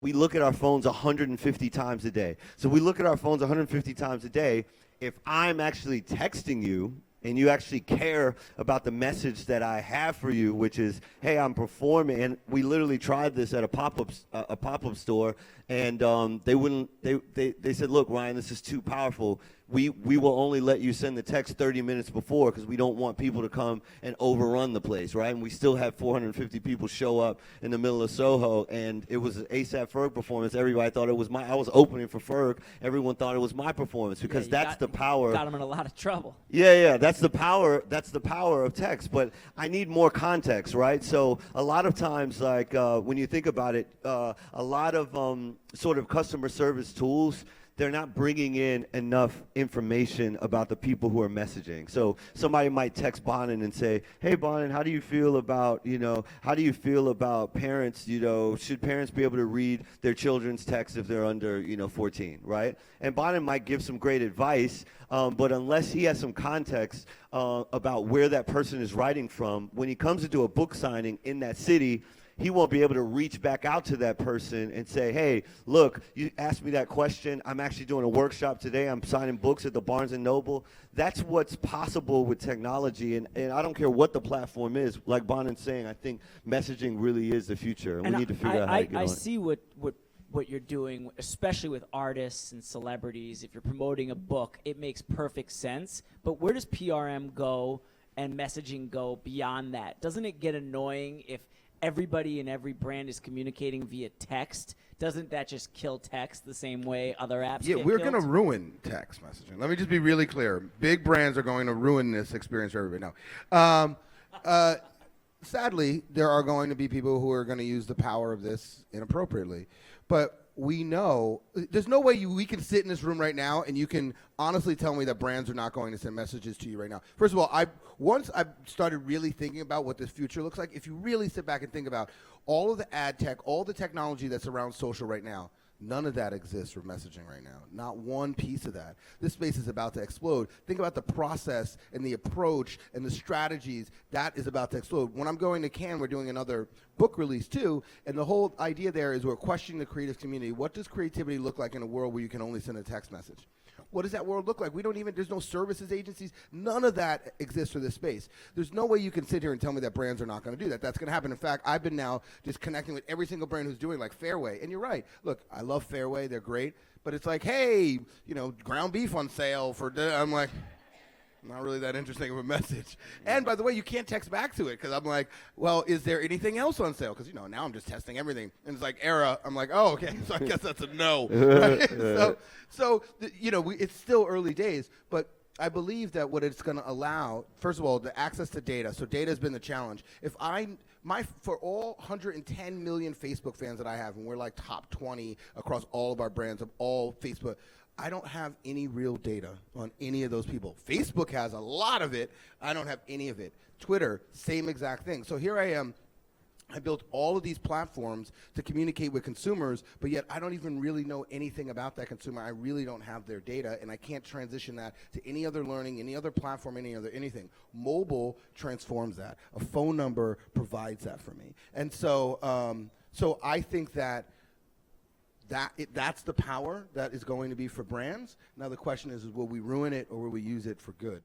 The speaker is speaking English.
we look at our phones 150 times a day. So we look at our phones 150 times a day. If I'm actually texting you and you actually care about the message that I have for you, which is, hey, I'm performing, and we literally tried this at a pop-up store, and they wouldn't. They said, look, Ryan, this is too powerful. We will only let you send the text 30 minutes before because we don't want people to come and overrun the place, right? And we still had 450 people show up in the middle of Soho, and it was an ASAP Ferg performance. Everybody thought it was I was opening for Ferg. Everyone thought it was my performance because that's the power. Got him in a lot of trouble. Yeah, that's the power. That's the power of text. But I need more context, right? So a lot of times, like when you think about it, a lot of sort of customer service tools, they're not bringing in enough information about the people who are messaging. So somebody might text Bonin and say, hey, Bonin, how do you feel about, parents, should parents be able to read their children's texts if they're under, 14, right? And Bonin might give some great advice, but unless he has some context about where that person is writing from, when he comes into a book signing in that city, he won't be able to reach back out to that person and say, hey, look, you asked me that question. I'm actually doing a workshop today. I'm signing books at the Barnes & Noble. That's what's possible with technology, and I don't care what the platform is. Like Bonin's saying, I think messaging really is the future, and we need to figure out how to get on it. I see what you're doing, especially with artists and celebrities. If you're promoting a book, it makes perfect sense. But where does PRM go and messaging go beyond that? Doesn't it get annoying if everybody in every brand is communicating via text? Doesn't that just kill text the same way other apps Yeah, get we're killed? going to ruin text messaging. Let me just be really clear. Big brands are going to ruin this experience for everybody now. Sadly, there are going to be people who are going to use the power of this inappropriately. But we know there's no way we can sit in this room right now and you can honestly tell me that brands are not going to send messages to you right now. First of all, once I started really thinking about what this future looks like, if you really sit back and think about all of the ad tech, all the technology that's around social right now, none of that exists for messaging right now. Not one piece of that. This space is about to explode. Think about the process and the approach and the strategies. That is about to explode. When I'm going to Cannes, we're doing another book release too, and the whole idea there is we're questioning the creative community. What does creativity look like in a world where you can only send a text message? What does that world look like? There's no services agencies. None of that exists for this space. There's no way you can sit here and tell me that brands are not going to do that. That's going to happen. In fact, I've been now just connecting with every single brand who's doing like Fairway. And you're right. Look, I love Fairway. They're great. But it's like, hey, ground beef on sale for I'm like, not really that interesting of a message. And by the way, you can't text back to it because I'm like, well, is there anything else on sale? Because, now I'm just testing everything. And it's like, Era. I'm like, oh, okay. So I guess that's a no. Right? It's still early days. But I believe that what it's going to allow, first of all, the access to data. So data has been the challenge. For all 110 million Facebook fans that I have, and we're like top 20 across all of our brands of all Facebook, I don't have any real data on any of those people. Facebook has a lot of it. I don't have any of it. Twitter, same exact thing. So here I am. I built all of these platforms to communicate with consumers, but yet I don't even really know anything about that consumer. I really don't have their data, and I can't transition that to any other learning, any other platform, anything. Mobile transforms that. A phone number provides that for me. And so, so I think that's the power that is going to be for brands. Now the question is will we ruin it or will we use it for good?